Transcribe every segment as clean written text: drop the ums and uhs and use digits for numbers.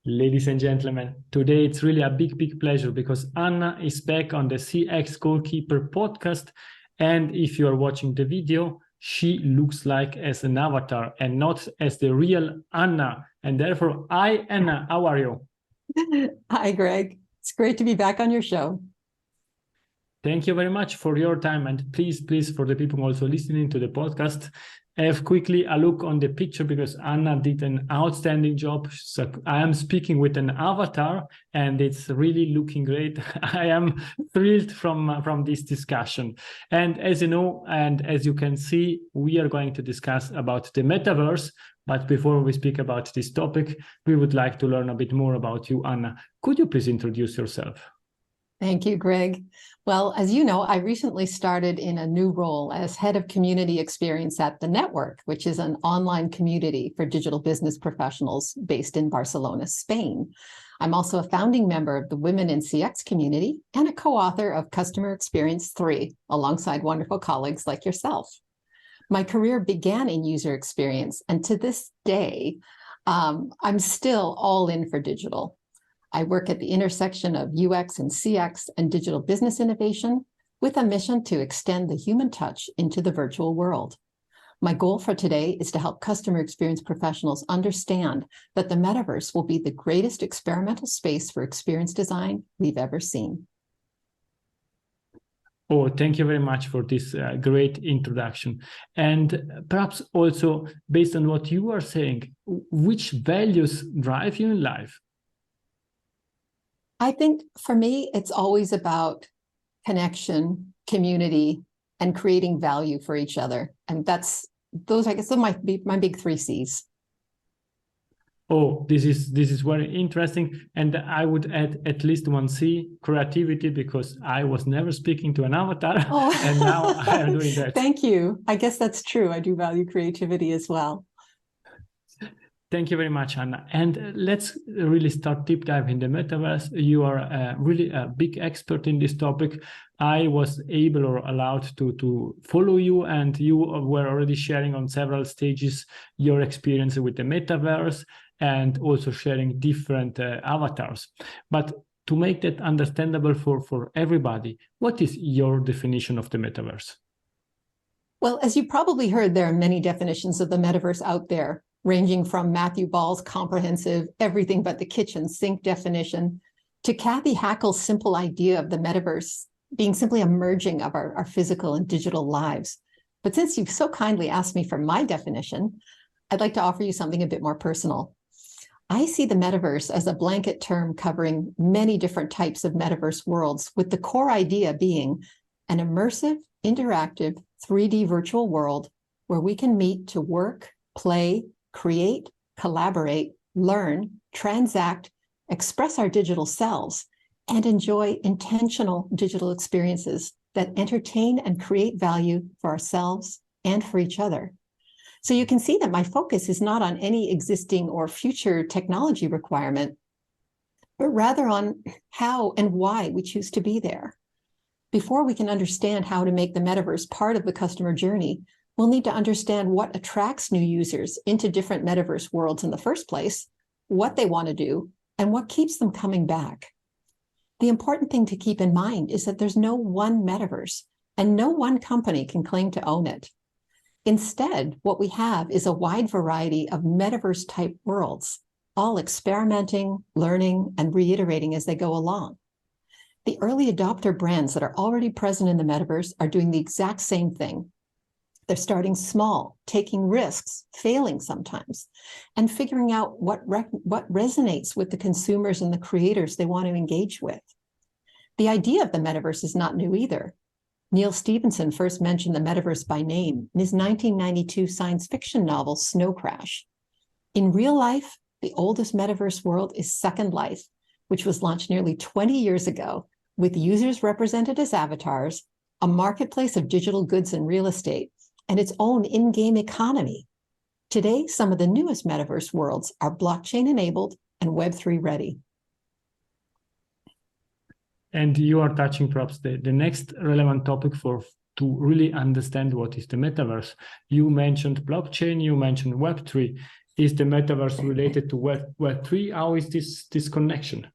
Ladies and gentlemen, today it's really a big pleasure because Anna is back on the CX Goalkeeper podcast. And if you are watching the video, she looks like as an avatar and not as the real Anna. And therefore, hi, Anna, how are you? Hi, Greg. It's great to be back on your show. Thank you very much for your time. And please, for the people also listening to the podcast, have quickly a look on the picture because Anna did an outstanding job. So I am speaking with an avatar and it's really looking great. I am thrilled from this discussion. And as you know, and as you can see, we are going to discuss about the metaverse. But before we speak about this topic, we would like to learn a bit more about you, Anna. Could you please introduce yourself? Thank you, Greg. Well, as you know, I recently started in a new role as head of community experience at The Network, which is an online community for digital business professionals based in Barcelona, Spain. I'm also a founding member of the Women in CX community and a co-author of Customer Experience 3, alongside wonderful colleagues like yourself. My career began in user experience, and to this day, I'm still all in for digital. I work at the intersection of UX and CX and digital business innovation with a mission to extend the human touch into the virtual world. My goal for today is to help customer experience professionals understand that the metaverse will be the greatest experimental space for experience design we've ever seen. Oh, thank you very much for this great introduction. And perhaps also based on what you are saying, which values drive you in life? I think for me, it's always about connection, community, and creating value for each other. And those, I guess, are my big 3 C's. Oh, this is very interesting. And I would add at least 1 C, creativity, because I was never speaking to an avatar. Oh. And now I am doing that. Thank you. I guess that's true. I do value creativity as well. Thank you very much, Anna. And let's really start deep dive in the metaverse. You are really a big expert in this topic. I was able or allowed to follow you, and you were already sharing on several stages your experience with the metaverse and also sharing different avatars. But to make that understandable for everybody, what is your definition of the metaverse? Well, as you probably heard, there are many definitions of the metaverse out there, ranging from Matthew Ball's comprehensive everything but the kitchen sink definition to Kathy Hackle's simple idea of the metaverse being simply a merging of our physical and digital lives. But since you've so kindly asked me for my definition, I'd like to offer you something a bit more personal. I see the metaverse as a blanket term covering many different types of metaverse worlds, with the core idea being an immersive, interactive, 3D virtual world where we can meet to work, play, create, collaborate, learn, transact, express our digital selves, and enjoy intentional digital experiences that entertain and create value for ourselves and for each other. So you can see that my focus is not on any existing or future technology requirement, but rather on how and why we choose to be there. Before we can understand how to make the metaverse part of the customer journey, we'll need to understand what attracts new users into different metaverse worlds in the first place, what they want to do, and what keeps them coming back. The important thing to keep in mind is that there's no one metaverse, and no one company can claim to own it. Instead, what we have is a wide variety of metaverse-type worlds, all experimenting, learning, and reiterating as they go along. The early adopter brands that are already present in the metaverse are doing the exact same thing. They're starting small, taking risks, failing sometimes, and figuring out what resonates with the consumers and the creators they want to engage with. The idea of the metaverse is not new either. Neil Stephenson first mentioned the metaverse by name in his 1992 science fiction novel, Snow Crash. In real life, the oldest metaverse world is Second Life, which was launched nearly 20 years ago, with users represented as avatars, a marketplace of digital goods and real estate, and its own in-game economy. Today, some of the newest metaverse worlds are blockchain-enabled and Web3 ready. And you are touching perhaps the next relevant topic to really understand what is the metaverse. You mentioned blockchain, you mentioned Web3. is the metaverse related to Web3? How is this connection?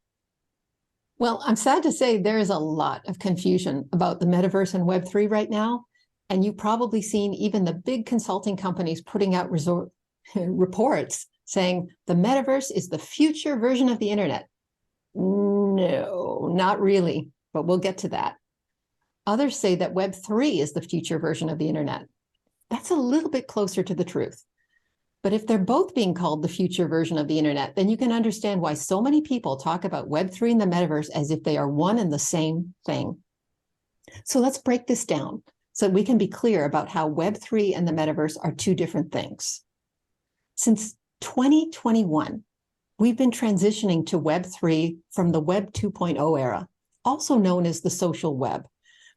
Well, I'm sad to say there is a lot of confusion about the metaverse and Web3 right now. And you've probably seen even the big consulting companies putting out reports saying the metaverse is the future version of the internet. No, not really, but we'll get to that. Others say that Web3 is the future version of the internet. That's a little bit closer to the truth. But if they're both being called the future version of the internet, then you can understand why so many people talk about Web3 and the metaverse as if they are one and the same thing. So let's break this down so we can be clear about how Web3 and the metaverse are two different things. Since 2021, we've been transitioning to Web3 from the Web 2.0 era, also known as the social web,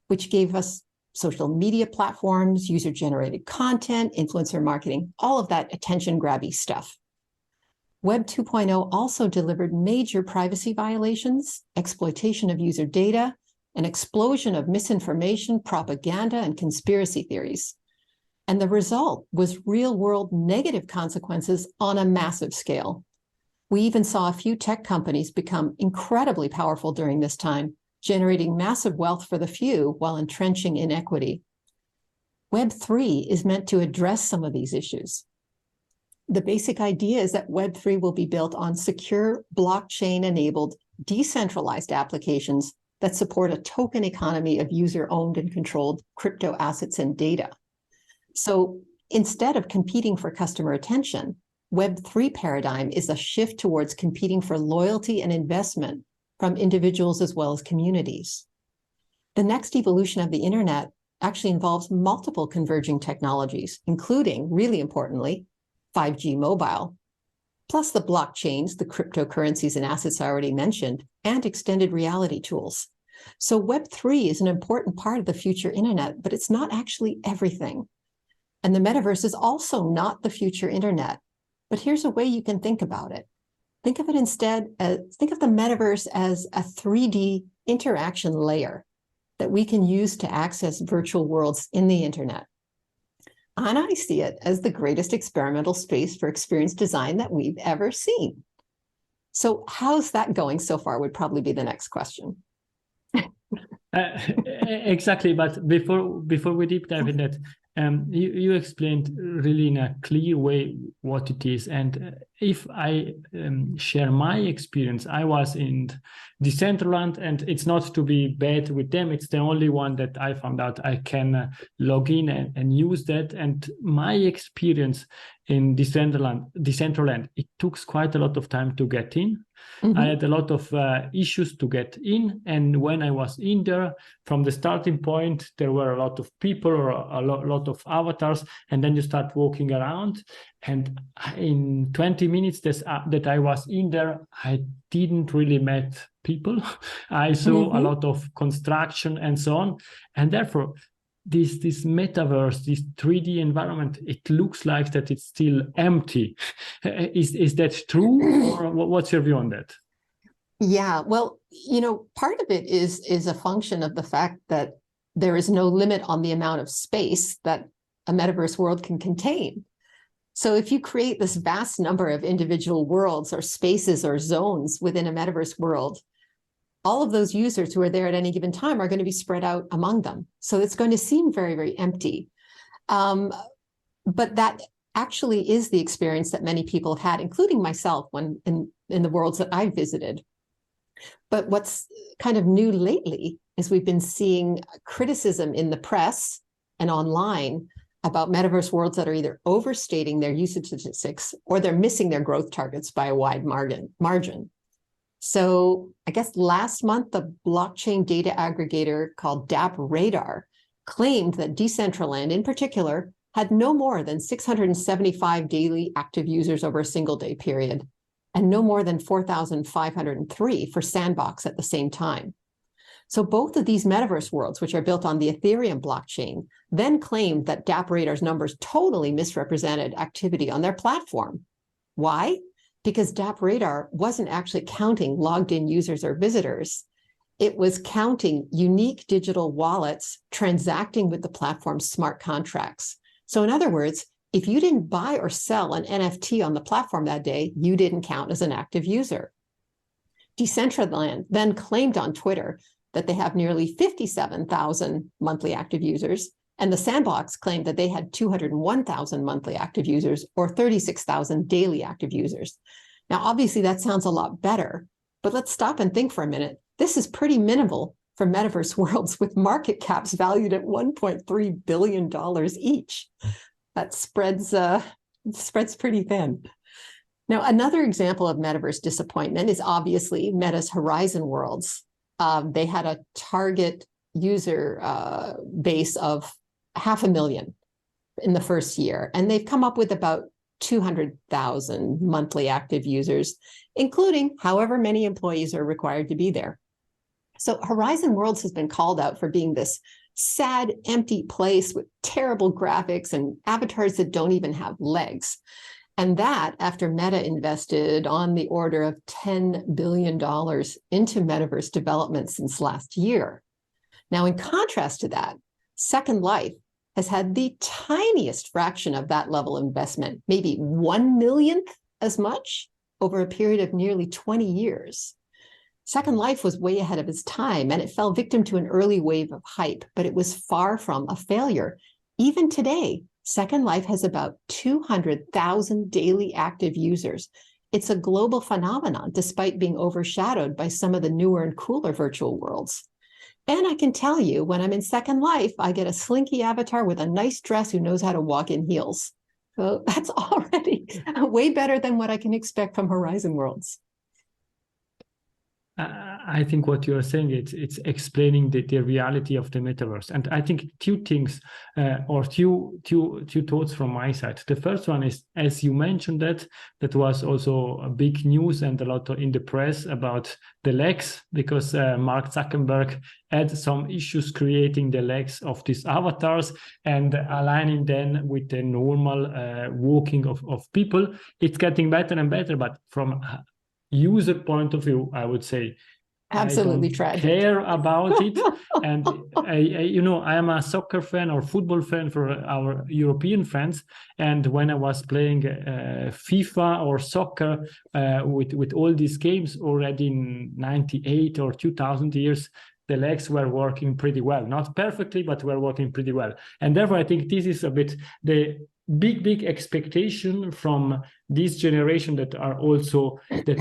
which gave us social media platforms, user-generated content, influencer marketing, all of that attention-grabby stuff. Web 2.0 also delivered major privacy violations, exploitation of user data, an explosion of misinformation, propaganda, and conspiracy theories. And the result was real-world negative consequences on a massive scale. We even saw a few tech companies become incredibly powerful during this time, generating massive wealth for the few while entrenching inequity. Web3 is meant to address some of these issues. The basic idea is that Web3 will be built on secure, blockchain-enabled, decentralized applications that support a token economy of user-owned and controlled crypto assets and data. So instead of competing for customer attention, Web3 paradigm is a shift towards competing for loyalty and investment from individuals as well as communities. The next evolution of the internet actually involves multiple converging technologies, including, really importantly, 5G mobile, plus the blockchains, the cryptocurrencies and assets I already mentioned, and extended reality tools. So Web3 is an important part of the future internet, but it's not actually everything. And the metaverse is also not the future internet. But here's a way you can think about it. Think of it instead as, think of the metaverse as a 3D interaction layer that we can use to access virtual worlds in the internet. And I see it as the greatest experimental space for experience design that we've ever seen. So how's that going so far would probably be the next question. Exactly, but before we deep dive in that, you explained really in a clear way what it is. And if I share my experience, I was in Decentraland, and it's not to be bad with them. It's the only one that I found out I can log in and use that. And my experience in Decentraland, it took quite a lot of time to get in. Mm-hmm. I had a lot of issues to get in. And when I was in there, from the starting point, there were a lot of people or a lot of avatars. And then you start walking around. And in 20 minutes that I was in there, I didn't really met people. I saw a lot of construction and so on. And therefore, this metaverse, this 3D environment, it looks like that it's still empty. Is that true? Or what's your view on that? Yeah, well, part of it is a function of the fact that there is no limit on the amount of space that a metaverse world can contain. So if you create this vast number of individual worlds or spaces or zones within a metaverse world, all of those users who are there at any given time are going to be spread out among them. So it's going to seem very, very empty. But that actually is the experience that many people have had, including myself, when in the worlds that I've visited. But what's kind of new lately is we've been seeing criticism in the press and online about metaverse worlds that are either overstating their usage statistics or they're missing their growth targets by a wide margin. So I guess last month, the blockchain data aggregator called DappRadar claimed that Decentraland in particular had no more than 675 daily active users over a single day period, and no more than 4,503 for Sandbox at the same time. So both of these metaverse worlds, which are built on the Ethereum blockchain, then claimed that DappRadar's numbers totally misrepresented activity on their platform. Why? Because DappRadar wasn't actually counting logged in users or visitors. It was counting unique digital wallets transacting with the platform's smart contracts. So in other words, If you didn't buy or sell an NFT on the platform that day, you didn't count as an active user. Decentraland then claimed on Twitter that they have nearly 57,000 monthly active users, and the Sandbox claimed that they had 201,000 monthly active users or 36,000 daily active users. Now, obviously, that sounds a lot better, but let's stop and think for a minute. This is pretty minimal for metaverse worlds with market caps valued at $1.3 billion each. That spreads pretty thin. Now, another example of metaverse disappointment is obviously Meta's Horizon Worlds. They had a target user base of 500,000 in the first year, and they've come up with about 200,000 monthly active users, including however many employees are required to be there. So Horizon Worlds has been called out for being this sad, empty place with terrible graphics and avatars that don't even have legs. And that after Meta invested on the order of $10 billion into metaverse development since last year. Now, in contrast to that, Second Life has had the tiniest fraction of that level of investment, maybe 1/millionth as much over a period of nearly 20 years. Second Life was way ahead of its time, and it fell victim to an early wave of hype, but it was far from a failure. Even today, Second Life has about 200,000 daily active users. It's a global phenomenon, despite being overshadowed by some of the newer and cooler virtual worlds. And I can tell you, when I'm in Second Life, I get a slinky avatar with a nice dress who knows how to walk in heels. So that's already way better than what I can expect from Horizon Worlds. I think what you are saying, it's explaining the reality of the metaverse. And I think two things or two thoughts from my side. The first one is, as you mentioned, that was also a big news and a lot in the press about the legs, because Mark Zuckerberg had some issues creating the legs of these avatars and aligning them with the normal walking of people. It's getting better and better, but from user point of view, I would say absolutely I don't tragic. care about it. And I am a soccer fan or football fan for our European friends. And when I was playing FIFA or soccer with all these games already in 98 or 2000 years, the legs were working pretty well, not perfectly, but were working pretty well. And therefore, I think this is a bit the big expectation from this generation that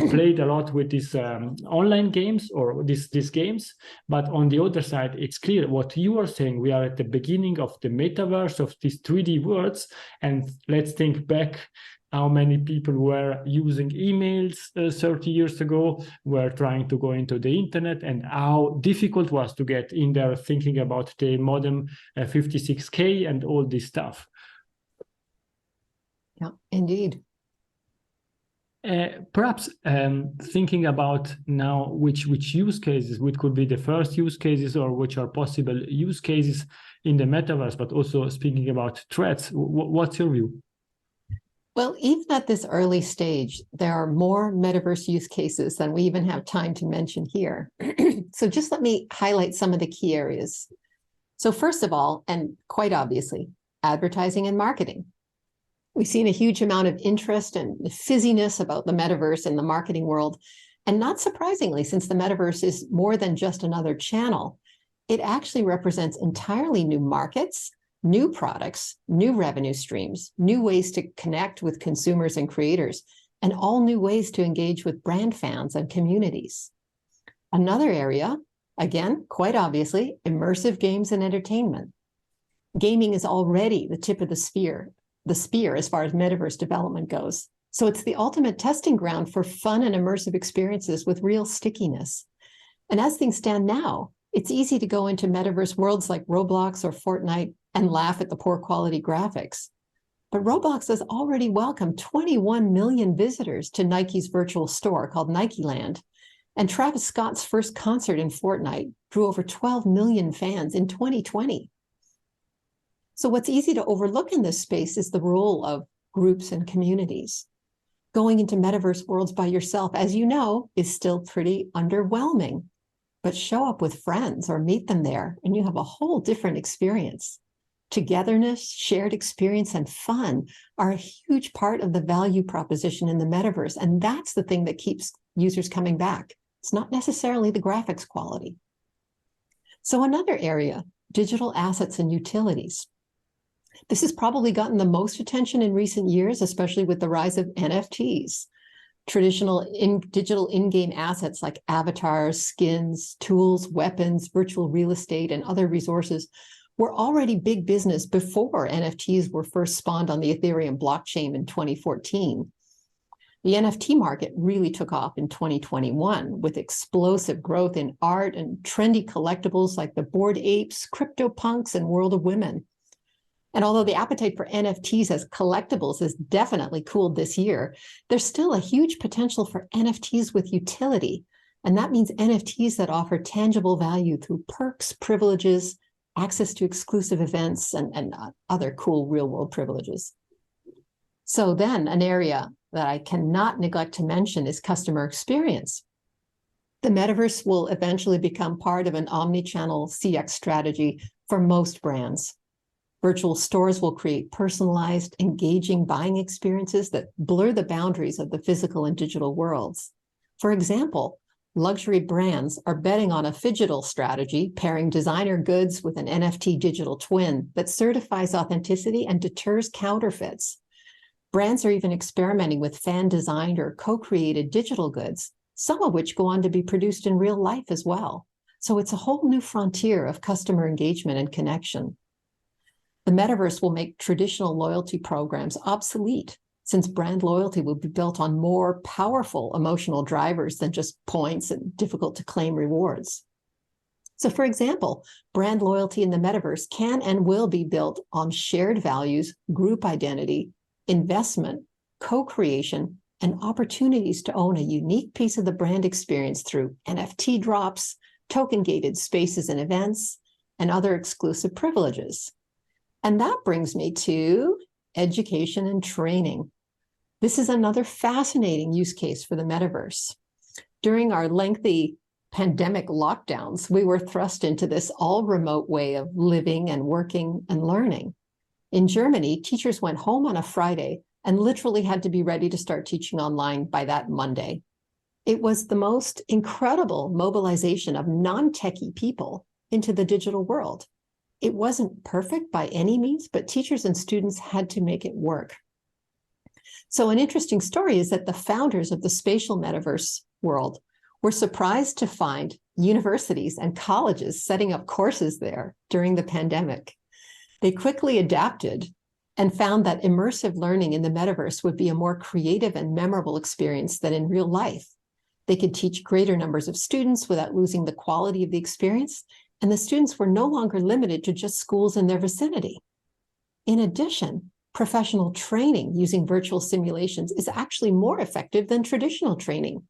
played a lot with these online games or these games. But on the other side, it's clear what you are saying. We are at the beginning of the metaverse, of these 3D worlds. And let's think back how many people were using emails 30 years ago, were trying to go into the internet, and how difficult it was to get in there, thinking about the modem 56K and all this stuff. Yeah, indeed. Perhaps thinking about now which use cases, which could be the first use cases or which are possible use cases in the metaverse, but also speaking about threats, what's your view? Well, even at this early stage, there are more metaverse use cases than we even have time to mention here. So just let me highlight some of the key areas. So first of all, and quite obviously, advertising and marketing. We've seen a huge amount of interest and fizziness about the metaverse in the marketing world. And not surprisingly, since the metaverse is more than just another channel, it actually represents entirely new markets, new products, new revenue streams, new ways to connect with consumers and creators, and all new ways to engage with brand fans and communities. Another area, again, quite obviously, immersive games and entertainment. Gaming is already the tip of the spear as far as metaverse development goes. So it's the ultimate testing ground for fun and immersive experiences with real stickiness. And as things stand now, it's easy to go into metaverse worlds like Roblox or Fortnite and laugh at the poor quality graphics. But Roblox has already welcomed 21 million visitors to Nike's virtual store called Nike Land. And Travis Scott's first concert in Fortnite drew over 12 million fans in 2020. So what's easy to overlook in this space is the role of groups and communities. Going into metaverse worlds by yourself, as you know, is still pretty underwhelming. But show up with friends or meet them there, and you have a whole different experience. Togetherness, shared experience, and fun are a huge part of the value proposition in the metaverse. And that's the thing that keeps users coming back. It's not necessarily the graphics quality. So another area, digital assets and utilities. This has probably gotten the most attention in recent years, especially with the rise of NFTs. Traditional digital in-game assets like avatars, skins, tools, weapons, virtual real estate, and other resources were already big business before NFTs were first spawned on the Ethereum blockchain in 2014. The NFT market really took off in 2021 with explosive growth in art and trendy collectibles like the Bored Apes, CryptoPunks, and World of Women. And although the appetite for NFTs as collectibles has definitely cooled this year, there's still a huge potential for NFTs with utility. And that means NFTs that offer tangible value through perks, privileges, access to exclusive events, and other cool real-world privileges. So then an area that I cannot neglect to mention is customer experience. The metaverse will eventually become part of an omni-channel CX strategy for most brands. Virtual stores will create personalized, engaging buying experiences that blur the boundaries of the physical and digital worlds. For example, luxury brands are betting on a phygital strategy, pairing designer goods with an NFT digital twin that certifies authenticity and deters counterfeits. Brands are even experimenting with fan-designed or co-created digital goods, some of which go on to be produced in real life as well. So it's a whole new frontier of customer engagement and connection. The metaverse will make traditional loyalty programs obsolete, since brand loyalty will be built on more powerful emotional drivers than just points and difficult-to-claim rewards. So, for example, brand loyalty in the metaverse can and will be built on shared values, group identity, investment, co-creation, and opportunities to own a unique piece of the brand experience through NFT drops, token-gated spaces and events, and other exclusive privileges. And that brings me to education and training. This is another fascinating use case for the metaverse. During our lengthy pandemic lockdowns, we were thrust into this all-remote way of living and working and learning. In Germany, teachers went home on a Friday and literally had to be ready to start teaching online by that Monday. It was the most incredible mobilization of non-techie people into the digital world. It wasn't perfect by any means, but teachers and students had to make it work. So an interesting story is that the founders of the spatial metaverse world were surprised to find universities and colleges setting up courses there during the pandemic. They quickly adapted and found that immersive learning in the metaverse would be a more creative and memorable experience than in real life. They could teach greater numbers of students without losing the quality of the experience, and the students were no longer limited to just schools in their vicinity. In addition, professional training using virtual simulations is actually more effective than traditional training.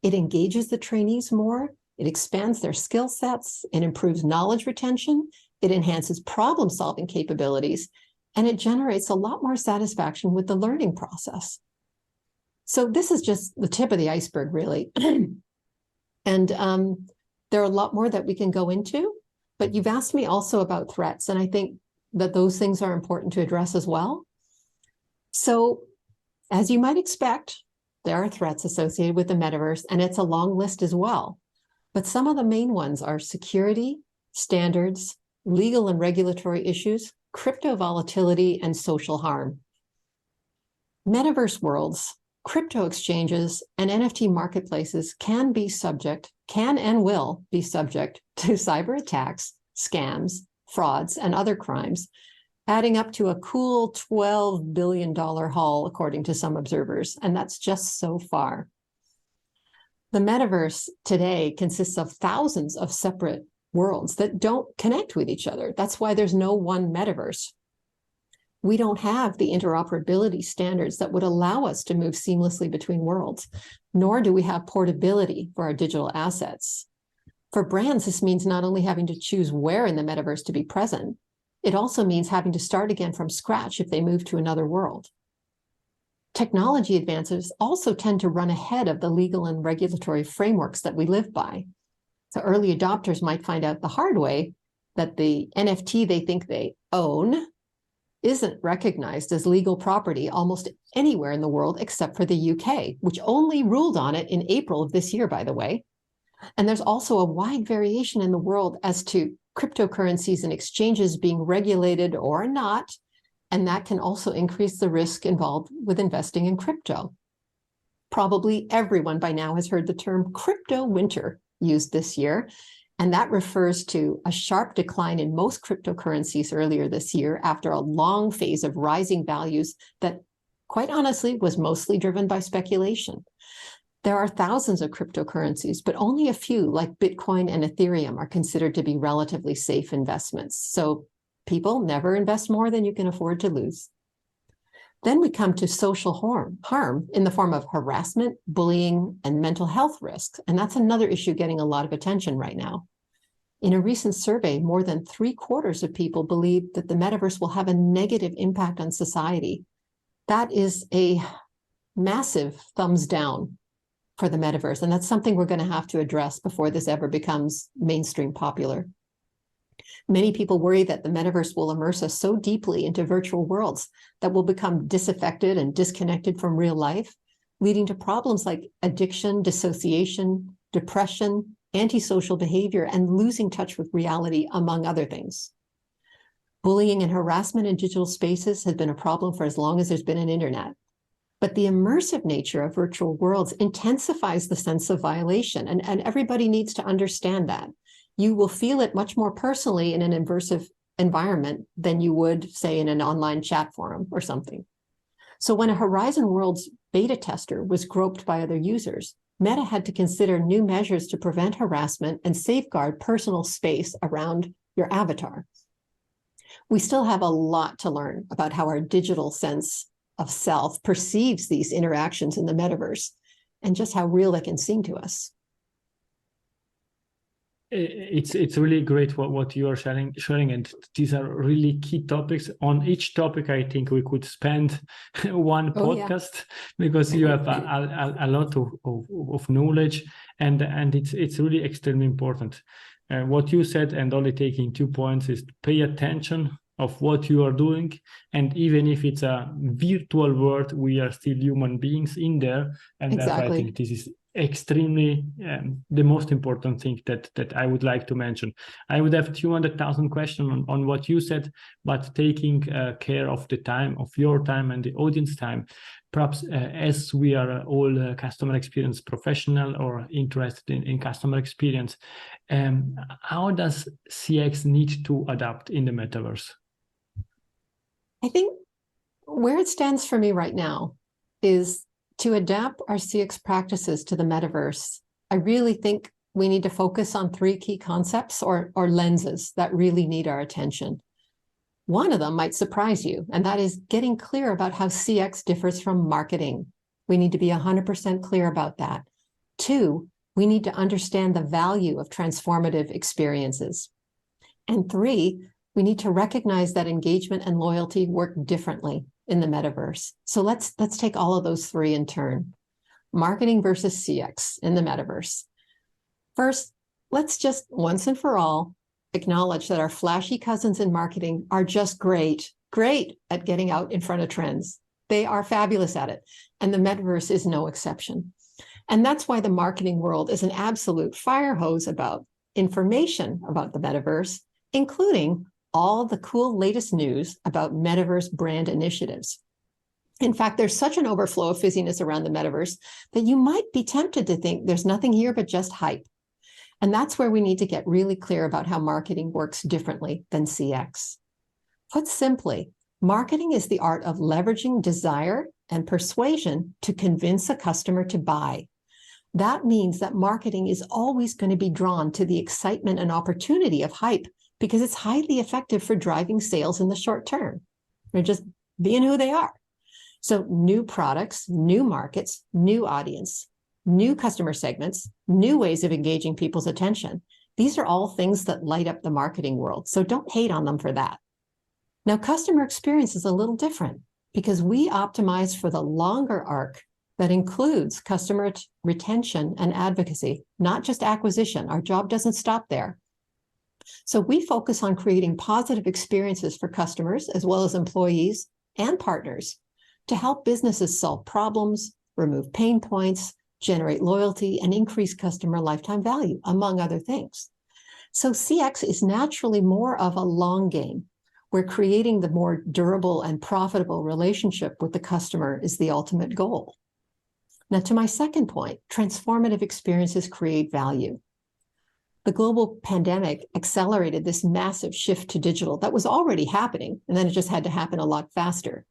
It engages the trainees more, it expands their skill sets, it improves knowledge retention, it enhances problem-solving capabilities, and it generates a lot more satisfaction with the learning process. So this is just the tip of the iceberg, really. And there are a lot more that we can go into, but you've asked me also about threats, and I think that those things are important to address as well. So, as you might expect, there are threats associated with the metaverse, and it's a long list as well. But some of the main ones are security, standards, legal and regulatory issues, crypto volatility, and social harm. Metaverse worlds, crypto exchanges, and NFT marketplaces can and will be subject to cyber attacks, scams, frauds, and other crimes, adding up to a cool $12 billion haul, according to some observers, and that's just so far. The metaverse today consists of thousands of separate worlds that don't connect with each other. That's why there's no one metaverse. We don't have the interoperability standards that would allow us to move seamlessly between worlds, nor do we have portability for our digital assets. For brands, this means not only having to choose where in the metaverse to be present, it also means having to start again from scratch if they move to another world. Technology advances also tend to run ahead of the legal and regulatory frameworks that we live by. So early adopters might find out the hard way that the NFT they think they own isn't recognized as legal property almost anywhere in the world except for the UK, which only ruled on it in April of this year, by the way. And there's also a wide variation in the world as to cryptocurrencies and exchanges being regulated or not. And that can also increase the risk involved with investing in crypto. Probably everyone by now has heard the term crypto winter used this year. And that refers to a sharp decline in most cryptocurrencies earlier this year after a long phase of rising values that, quite honestly, was mostly driven by speculation. There are thousands of cryptocurrencies, but only a few, like Bitcoin and Ethereum, are considered to be relatively safe investments. So people never invest more than you can afford to lose. Then we come to social harm in the form of harassment, bullying, and mental health risks. And that's another issue getting a lot of attention right now. In a recent survey, more than 3/4 of people believe that the metaverse will have a negative impact on society. That is a massive thumbs down for the metaverse. And that's something we're going to have to address before this ever becomes mainstream popular. Many people worry that the metaverse will immerse us so deeply into virtual worlds that we'll become disaffected and disconnected from real life, leading to problems like addiction, dissociation, depression, antisocial behavior, and losing touch with reality, among other things. Bullying and harassment in digital spaces has been a problem for as long as there's been an internet. But the immersive nature of virtual worlds intensifies the sense of violation, and everybody needs to understand that. You will feel it much more personally in an immersive environment than you would, say, in an online chat forum or something. So when a Horizon Worlds beta tester was groped by other users, Meta had to consider new measures to prevent harassment and safeguard personal space around your avatar. We still have a lot to learn about how our digital sense of self perceives these interactions in the metaverse and just how real they can seem to us. It's really great what you are sharing, and these are really key topics. On each topic, I think we could spend one podcast, because you have a lot of knowledge, and it's really extremely important. What you said, and only taking 2 points, is pay attention of what you are doing, and even if it's a virtual world, we are still human beings in there, and exactly. I think this is extremely the most important thing that I would like to mention. I would have 200,000 questions on what you said, but taking care of the time, of your time and the audience time, perhaps as we are all customer experience professional or interested in customer experience, how does CX need to adapt in the metaverse? I think where it stands for me right now is to adapt our CX practices to the metaverse. I really think we need to focus on 3 key concepts or lenses that really need our attention. One of them might surprise you, and that is getting clear about how CX differs from marketing. We need to be 100% clear about that. 2, we need to understand the value of transformative experiences. And 3, we need to recognize that engagement and loyalty work differently in the metaverse. So let's take all of those 3 in turn. Marketing versus CX in the metaverse. First, let's just once and for all acknowledge that our flashy cousins in marketing are just great at getting out in front of trends. They are fabulous at it, and the metaverse is no exception. And that's why the marketing world is an absolute fire hose about information about the metaverse, including all the cool latest news about metaverse brand initiatives. In fact, there's such an overflow of fizziness around the metaverse that you might be tempted to think there's nothing here but just hype. And that's where we need to get really clear about how marketing works differently than CX. Put simply, marketing is the art of leveraging desire and persuasion to convince a customer to buy. That means that marketing is always going to be drawn to the excitement and opportunity of hype, because it's highly effective for driving sales in the short term. They're just being who they are. So new products, new markets, new audience, new customer segments, new ways of engaging people's attention. These are all things that light up the marketing world. So don't hate on them for that. Now, customer experience is a little different because we optimize for the longer arc that includes customer retention and advocacy, not just acquisition. Our job doesn't stop there. So we focus on creating positive experiences for customers, as well as employees and partners, to help businesses solve problems, remove pain points, generate loyalty, and increase customer lifetime value, among other things. So CX is naturally more of a long game, where creating the more durable and profitable relationship with the customer is the ultimate goal. Now, to my second point, transformative experiences create value. The global pandemic accelerated this massive shift to digital that was already happening, and then it just had to happen a lot faster.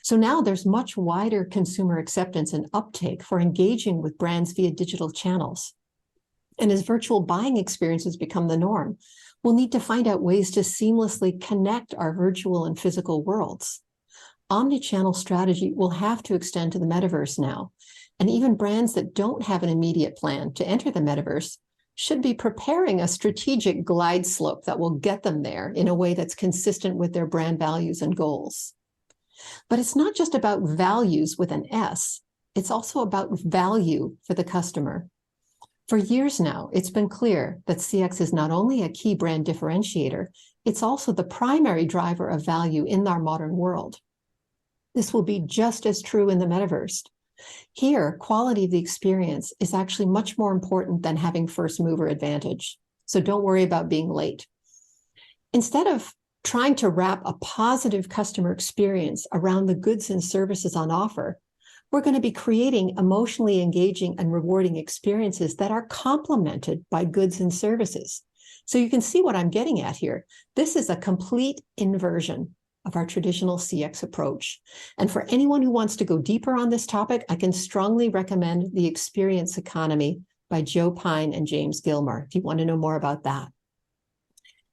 So now there's much wider consumer acceptance and uptake for engaging with brands via digital channels. And as virtual buying experiences become the norm, we'll need to find out ways to seamlessly connect our virtual and physical worlds. Omnichannel strategy will have to extend to the metaverse now, and even brands that don't have an immediate plan to enter the metaverse should be preparing a strategic glide slope that will get them there in a way that's consistent with their brand values and goals. But it's not just about values with an S, it's also about value for the customer. For years now, it's been clear that CX is not only a key brand differentiator, it's also the primary driver of value in our modern world. This will be just as true in the metaverse. Here, quality of the experience is actually much more important than having first mover advantage. So don't worry about being late. Instead of trying to wrap a positive customer experience around the goods and services on offer, we're going to be creating emotionally engaging and rewarding experiences that are complemented by goods and services. So you can see what I'm getting at here. This is a complete inversion of our traditional CX approach. And for anyone who wants to go deeper on this topic, I can strongly recommend The Experience Economy by Joe Pine and James Gilmore, if you want to know more about that.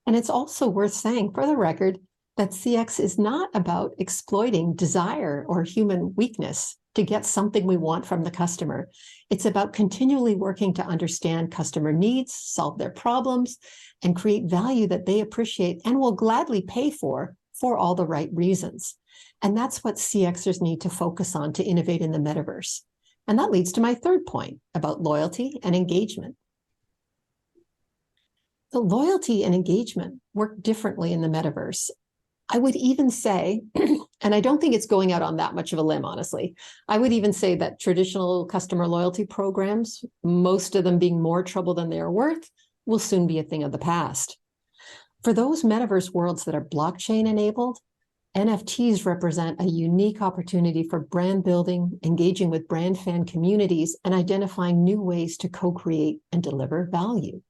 And it's also worth saying, for the record, that CX is not about exploiting desire or human weakness to get something we want from the customer. It's about continually working to understand customer needs, solve their problems, and create value that they appreciate and will gladly pay for all the right reasons. And that's what CXers need to focus on to innovate in the metaverse. And that leads to my third point about loyalty and engagement. So loyalty and engagement work differently in the metaverse. I would even say, and I don't think it's going out on that much of a limb, honestly, I would even say that traditional customer loyalty programs, most of them being more trouble than they are worth, will soon be a thing of the past. For those metaverse worlds that are blockchain enabled, NFTs represent a unique opportunity for brand building, engaging with brand fan communities, and identifying new ways to co-create and deliver value.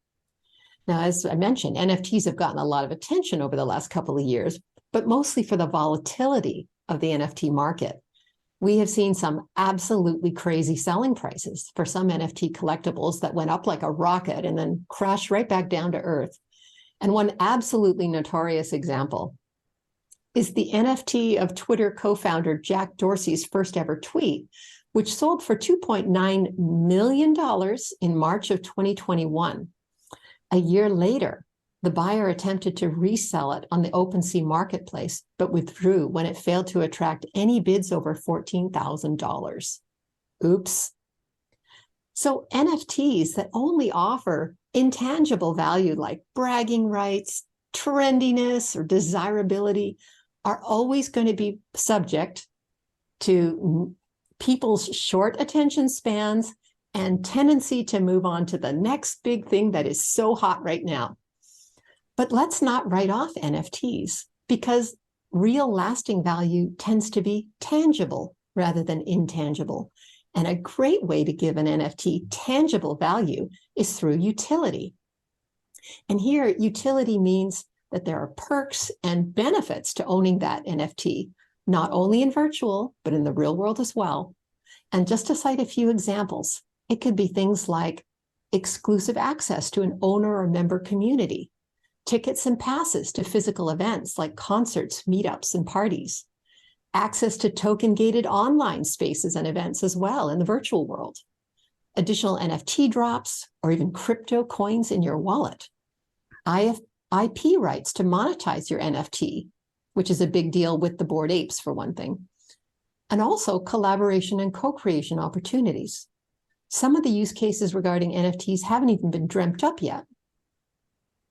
Now, as I mentioned, NFTs have gotten a lot of attention over the last couple of years, but mostly for the volatility of the NFT market. We have seen some absolutely crazy selling prices for some NFT collectibles that went up like a rocket and then crashed right back down to earth. And one absolutely notorious example is the NFT of Twitter co-founder Jack Dorsey's first ever tweet, which sold for $2.9 million in March of 2021. A year later, the buyer attempted to resell it on the OpenSea marketplace, but withdrew when it failed to attract any bids over $14,000. Oops. So NFTs that only offer intangible value like bragging rights, trendiness, or desirability are always going to be subject to people's short attention spans and tendency to move on to the next big thing that is so hot right now. But let's not write off NFTs, because real lasting value tends to be tangible rather than intangible. And a great way to give an NFT tangible value is through utility. And here, utility means that there are perks and benefits to owning that NFT, not only in virtual, but in the real world as well. And just to cite a few examples, it could be things like exclusive access to an owner or member community, tickets and passes to physical events like concerts, meetups, and parties, access to token-gated online spaces and events as well in the virtual world, additional NFT drops, or even crypto coins in your wallet, IP rights to monetize your NFT, which is a big deal with the Bored Apes for one thing, and also collaboration and co-creation opportunities. Some of the use cases regarding NFTs haven't even been dreamt up yet.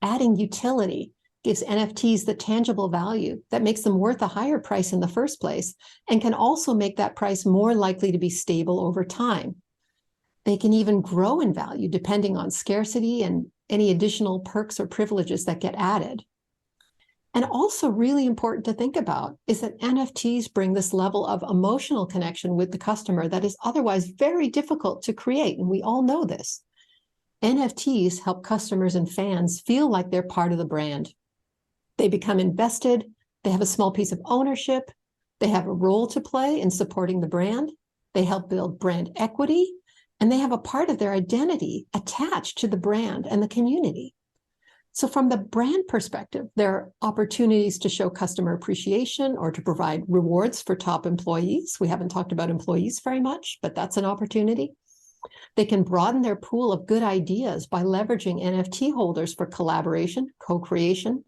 Adding utility gives NFTs the tangible value that makes them worth a higher price in the first place and can also make that price more likely to be stable over time. They can even grow in value depending on scarcity and any additional perks or privileges that get added. And also really important to think about is that NFTs bring this level of emotional connection with the customer that is otherwise very difficult to create, and we all know this. NFTs help customers and fans feel like they're part of the brand. They become invested, they have a small piece of ownership, they have a role to play in supporting the brand, they help build brand equity, and they have a part of their identity attached to the brand and the community. So from the brand perspective, there are opportunities to show customer appreciation or to provide rewards for top employees. We haven't talked about employees very much, but that's an opportunity. They can broaden their pool of good ideas by leveraging NFT holders for collaboration, co-creation,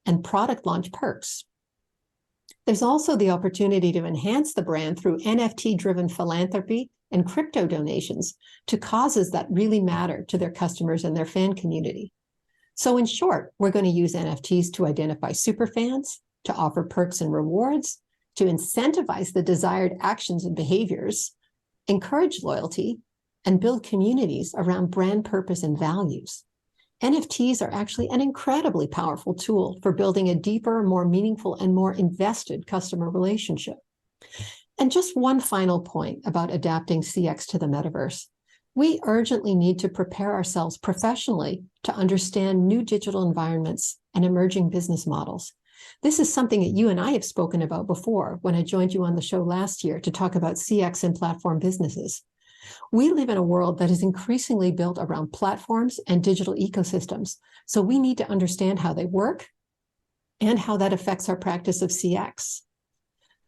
and product launch perks. There's also the opportunity to enhance the brand through NFT-driven philanthropy and crypto donations to causes that really matter to their customers and their fan community. So in short, we're going to use NFTs to identify superfans, to offer perks and rewards, to incentivize the desired actions and behaviors, encourage loyalty, and build communities around brand purpose and values. NFTs are actually an incredibly powerful tool for building a deeper, more meaningful, and more invested customer relationship. And just one final point about adapting CX to the metaverse. We urgently need to prepare ourselves professionally to understand new digital environments and emerging business models. This is something that you and I have spoken about before when I joined you on the show last year to talk about CX and platform businesses. We live in a world that is increasingly built around platforms and digital ecosystems, so we need to understand how they work and how that affects our practice of CX.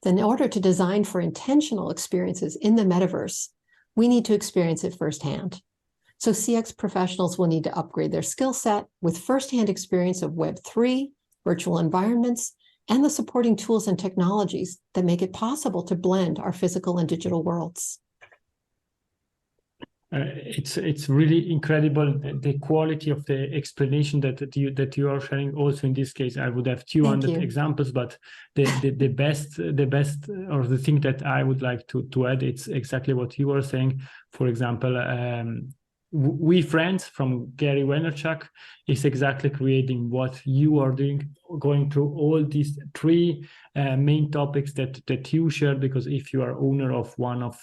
Then in order to design for intentional experiences in the metaverse, we need to experience it firsthand. So CX professionals will need to upgrade their skill set with firsthand experience of Web3, virtual environments, and the supporting tools and technologies that make it possible to blend our physical and digital worlds. It's really incredible the quality of the explanation that you are sharing. Also in this case, I would have 200 examples, but the best or the thing that I would like to add, it's exactly what you were saying. For example, We Friends from Gary Vaynerchuk is exactly creating what you are doing, going through all these three main topics that you shared, because if you are owner of one of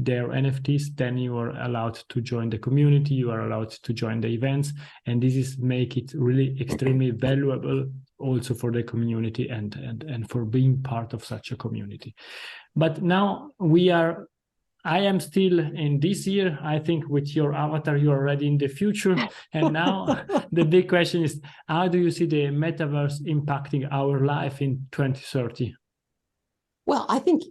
their NFTs, then you are allowed to join the community, you are allowed to join the events, and this is make it really extremely valuable also for the community and for being part of such a community. But now I am still in this year. I think with your avatar, you're already in the future. And now the big question is, how do you see the metaverse impacting our life in 2030? Well, I think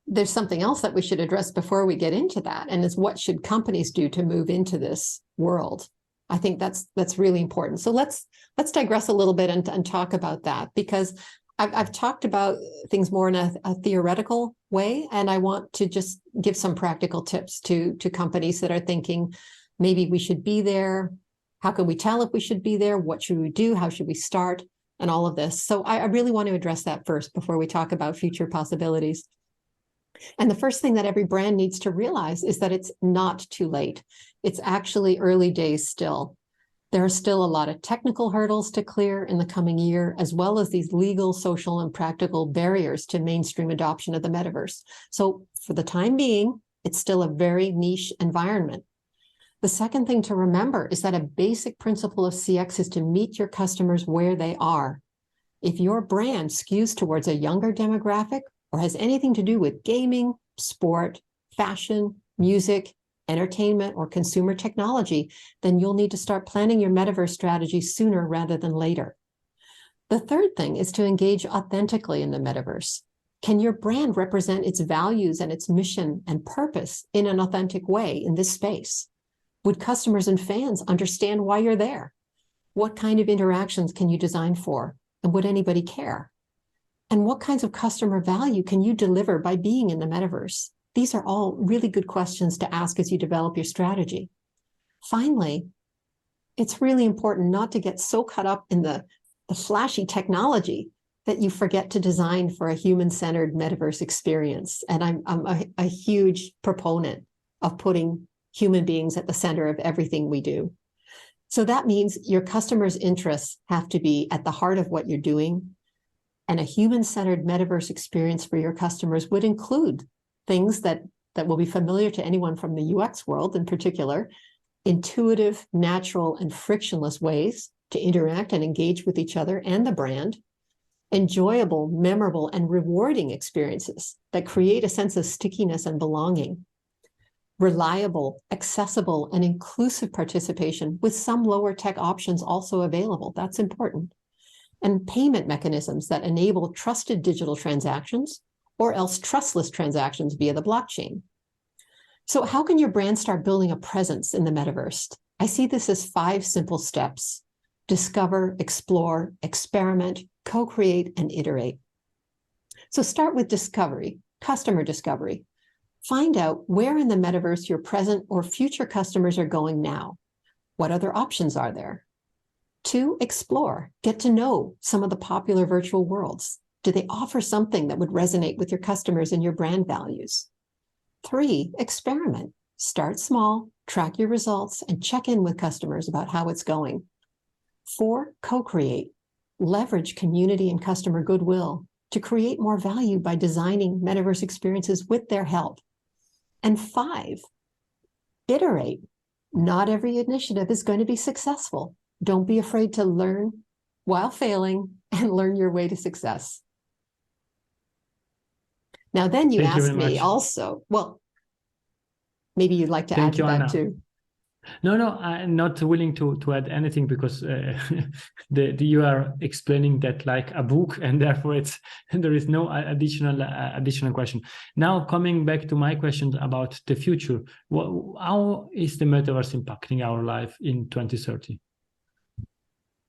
there's something else that we should address before we get into that, and is what should companies do to move into this world? I think that's really important. So let's digress a little bit and talk about that, because I've talked about things more in a theoretical way, and I want to just give some practical tips to companies that are thinking, maybe we should be there. How can we tell if we should be there? What should we do? How should we start? And all of this. So I really want to address that first before we talk about future possibilities. And the first thing that every brand needs to realize is that it's not too late. It's actually early days still. There are still a lot of technical hurdles to clear in the coming year, as well as these legal, social, and practical barriers to mainstream adoption of the metaverse. So for the time being, it's still a very niche environment. The second thing to remember is that a basic principle of CX is to meet your customers where they are. If your brand skews towards a younger demographic or has anything to do with gaming, sport, fashion, music, entertainment, or consumer technology, then you'll need to start planning your metaverse strategy sooner rather than later. The third thing is to engage authentically in the metaverse. Can your brand represent its values and its mission and purpose in an authentic way in this space? Would customers and fans understand why you're there? What kind of interactions can you design for? And would anybody care? And what kinds of customer value can you deliver by being in the metaverse? These are all really good questions to ask as you develop your strategy. Finally, it's really important not to get so caught up in the flashy technology that you forget to design for a human-centered metaverse experience. And I'm a huge proponent of putting human beings at the center of everything we do. So that means your customers' interests have to be at the heart of what you're doing. And a human-centered metaverse experience for your customers would include things that will be familiar to anyone from the UX world in particular, intuitive, natural, and frictionless ways to interact and engage with each other and the brand, enjoyable, memorable, and rewarding experiences that create a sense of stickiness and belonging, reliable, accessible, and inclusive participation with some lower tech options also available. That's important. And payment mechanisms that enable trusted digital transactions or else trustless transactions via the blockchain. So how can your brand start building a presence in the metaverse? I see this as 5 simple steps: discover, explore, experiment, co-create, and iterate. So start with discovery, customer discovery. Find out where in the metaverse your present or future customers are going now. What other options are there? 2, explore. Get to know some of the popular virtual worlds. Do they offer something that would resonate with your customers and your brand values? 3, experiment. Start small, track your results, and check in with customers about how it's going. 4, co-create. Leverage community and customer goodwill to create more value by designing metaverse experiences with their help. And 5, iterate. Not every initiative is going to be successful. Don't be afraid to learn while failing and learn your way to success. Now, then you ask me also, well, maybe you'd like to add to that too. No, I'm not willing to add anything because you are explaining that like a book, and therefore there is no additional question. Now, coming back to my question about the future, how is the metaverse impacting our life in 2030?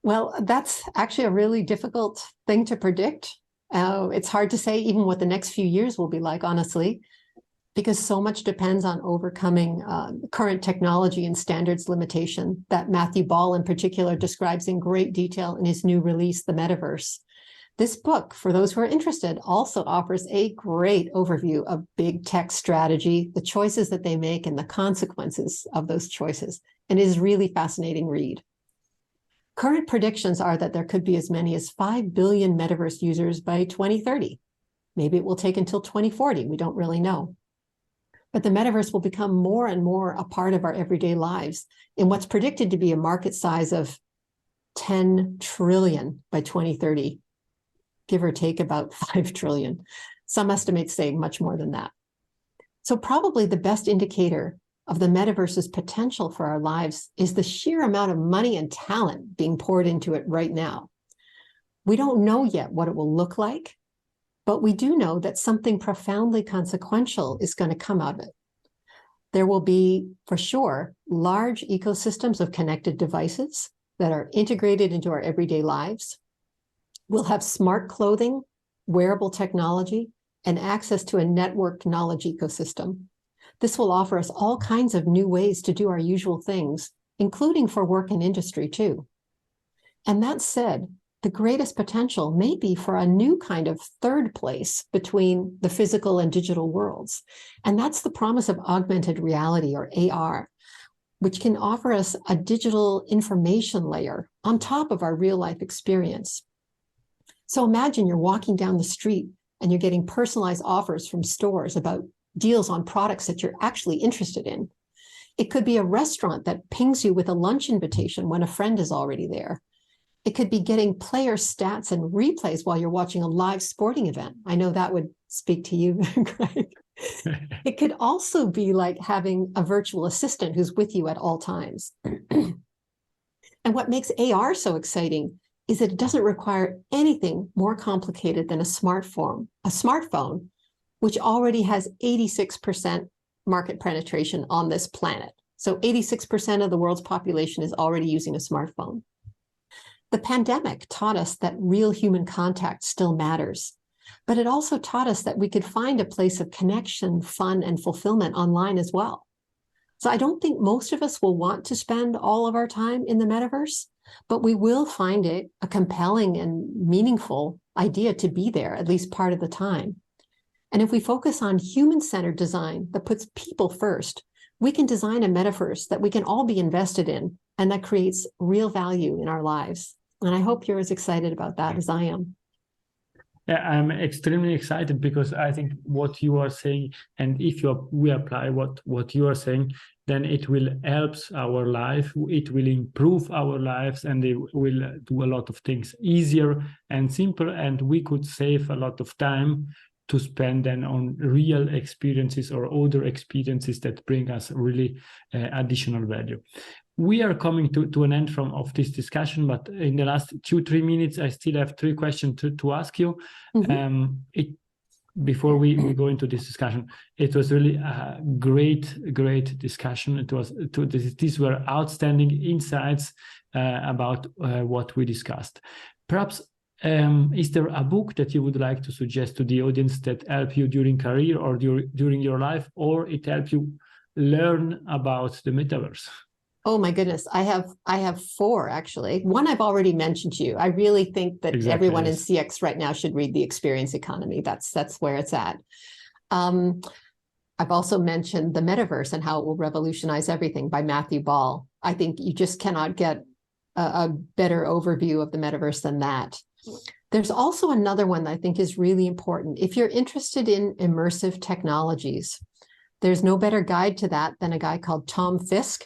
Well, that's actually a really difficult thing to predict. It's hard to say even what the next few years will be like, honestly, because so much depends on overcoming current technology and standards limitation that Matthew Ball in particular describes in great detail in his new release, The Metaverse. This book, for those who are interested, also offers a great overview of big tech strategy, the choices that they make, and the consequences of those choices, and is really fascinating read. Current predictions are that there could be as many as 5 billion metaverse users by 2030. Maybe it will take until 2040, we don't really know. But the metaverse will become more and more a part of our everyday lives in what's predicted to be a market size of 10 trillion by 2030, give or take about 5 trillion. Some estimates say much more than that. So probably the best indicator of the metaverse's potential for our lives is the sheer amount of money and talent being poured into it right now. We don't know yet what it will look like, but we do know that something profoundly consequential is going to come out of it. There will be, for sure, large ecosystems of connected devices that are integrated into our everyday lives. We'll have smart clothing, wearable technology, and access to a networked knowledge ecosystem. This will offer us all kinds of new ways to do our usual things, including for work and industry too. And that said, the greatest potential may be for a new kind of third place between the physical and digital worlds. And that's the promise of augmented reality, or AR, which can offer us a digital information layer on top of our real life experience. So imagine you're walking down the street and you're getting personalized offers from stores about deals on products that you're actually interested in. It could be a restaurant that pings you with a lunch invitation when a friend is already there. It could be getting player stats and replays while you're watching a live sporting event. I know that would speak to you, Greg. It could also be like having a virtual assistant who's with you at all times. And what makes AR so exciting is that it doesn't require anything more complicated than a smartphone, which already has 86% market penetration on this planet. So 86% of the world's population is already using a smartphone. The pandemic taught us that real human contact still matters, but it also taught us that we could find a place of connection, fun, and fulfillment online as well. So I don't think most of us will want to spend all of our time in the metaverse, but we will find it a compelling and meaningful idea to be there at least part of the time. And if we focus on human-centered design that puts people first, we can design a metaverse that we can all be invested in and that creates real value in our lives. And I hope you're as excited about that as I am. Yeah, I'm extremely excited because I think what you are saying, and if we apply what you are saying, then it will help our life, it will improve our lives, and it will do a lot of things easier and simple, and we could save a lot of time to spend then on real experiences or other experiences that bring us really additional value. We are coming to an end of this discussion, but in the last 2-3 minutes, I still have 3 questions to ask you. Mm-hmm. Before we go into this discussion, it was really a great discussion. These were outstanding insights about what we discussed. Perhaps, is there a book that you would like to suggest to the audience that help you during career or during your life, or it help you learn about the metaverse? Oh my goodness, I have 4 actually. One I've already mentioned to you. I really think that everyone in CX right now should read The Experience Economy. That's where it's at. I've also mentioned The Metaverse and How It Will Revolutionize Everything by Matthew Ball. I think you just cannot get a better overview of the metaverse than that. There's also another one that I think is really important. If you're interested in immersive technologies, there's no better guide to that than a guy called Tom Fisk.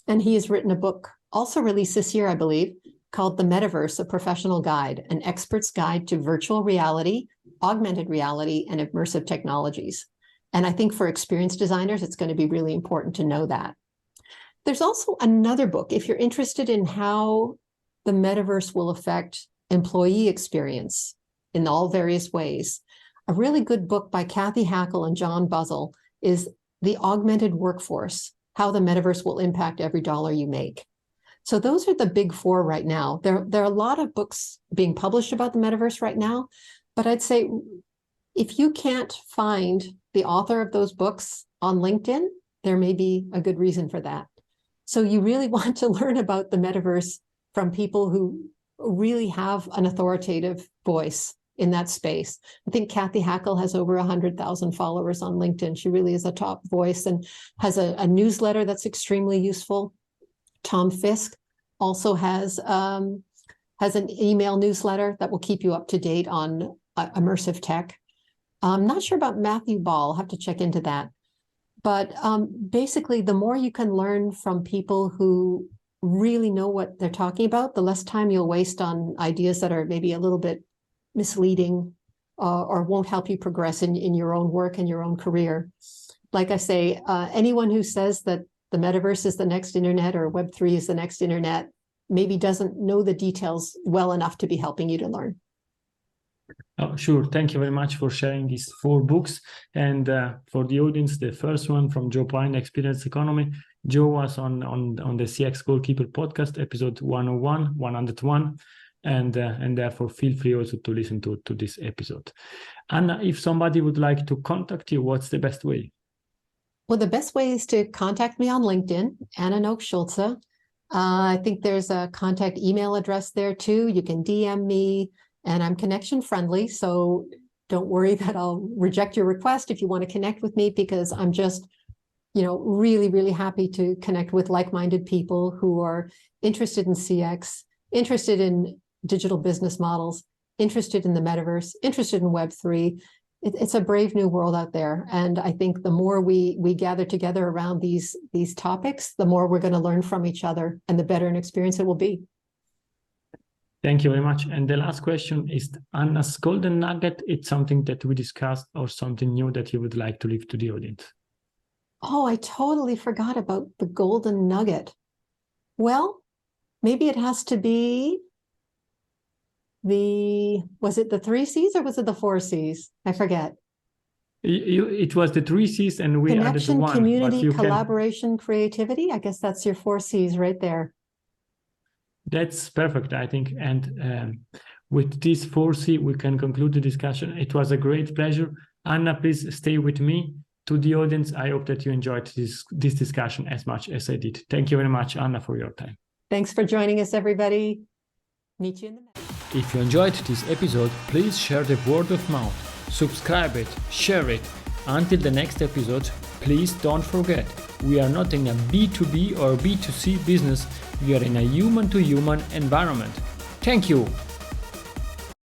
And he has written a book, also released this year, I believe, called The Metaverse, A Professional Guide, an expert's guide to virtual reality, augmented reality, and immersive technologies. And I think for experienced designers, it's going to be really important to know that. There's also another book, if you're interested in how the metaverse will affect employee experience in all various ways. A really good book by Kathy Hackle and John Buzzell is The Augmented Workforce, How the Metaverse Will Impact Every Dollar You Make. So those are the big 4 right now. There are a lot of books being published about the metaverse right now, but I'd say if you can't find the author of those books on LinkedIn, there may be a good reason for that. So you really want to learn about the metaverse from people who really have an authoritative voice in that space. I think Kathy Hackle has over 100,000 followers on LinkedIn. She really is a top voice and has a newsletter that's extremely useful. Tom Fisk also has an email newsletter that will keep you up to date on immersive tech. I'm not sure about Matthew Ball. I'll have to check into that. But basically, the more you can learn from people who really know what they're talking about, the less time you'll waste on ideas that are maybe a little bit misleading or won't help you progress in your own work and your own career. Like I say, anyone who says that the metaverse is the next internet or Web3 is the next internet maybe doesn't know the details well enough to be helping you to learn. Oh, sure. Thank you very much for sharing these 4 books. And for the audience, the first one from Joe Pine, Experience Economy. Joe was on the CX Goalkeeper podcast, episode 101. And therefore feel free also to listen to this episode. Anna, if somebody would like to contact you, what's the best way? Well, the best way is to contact me on LinkedIn, Anna Noakes Schulze. I think there's a contact email address there too. You can DM me, and I'm connection friendly. So don't worry that I'll reject your request if you want to connect with me, because I'm just, really, really happy to connect with like-minded people who are interested in CX, interested in digital business models, interested in the metaverse, interested in Web3. It's a brave new world out there. And I think the more we gather together around these topics, the more we're going to learn from each other and the better an experience it will be. Thank you very much. And the last question is Anna's golden nugget. It's something that we discussed or something new that you would like to leave to the audience. Oh, I totally forgot about the golden nugget. Well, maybe it has to be was it the 3 C's or was it the 4 C's? I forget. It was the 3 C's and we added the 1. Connection, community, collaboration, creativity. I guess that's your 4 C's right there. That's perfect, I think. And with this 4C, we can conclude the discussion. It was a great pleasure. Anna, please stay with me. to the audience, I hope that you enjoyed this discussion as much as I did. Thank you very much, Anna, for your time. Thanks for joining us, everybody. Meet you in the next. If you enjoyed this episode, please share the word of mouth, subscribe it, share it. Until the next episode, please don't forget, we are not in a B2B or B2C business, we are in a human-to-human environment. Thank you!